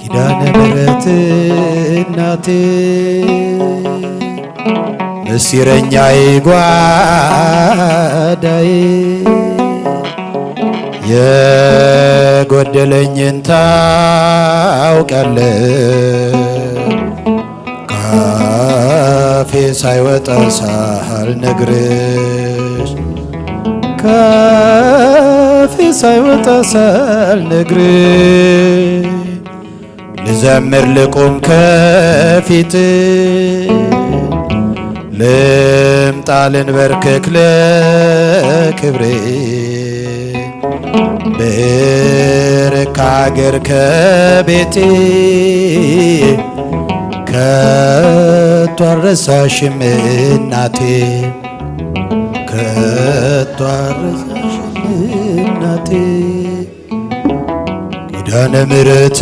ኪዳነ ምሕረት እናቴ ምስጢረኛዬ ጓዳዬ የጎደለኝን ታውቃለህ ካፌ ሳይወጣ ሳልነግርሽ ካፌ ሳይወጣ ሳልነግርሽ ልዘምር ልቁም ከፊት ልምጣ ልንበርከክ ለክብሬ ብርክ ከአገር ከቤቴ ከቶ አልረሳሽም እናቴ ከቶ አልረሳሽም እናቴ ኪዳነ ምሕረት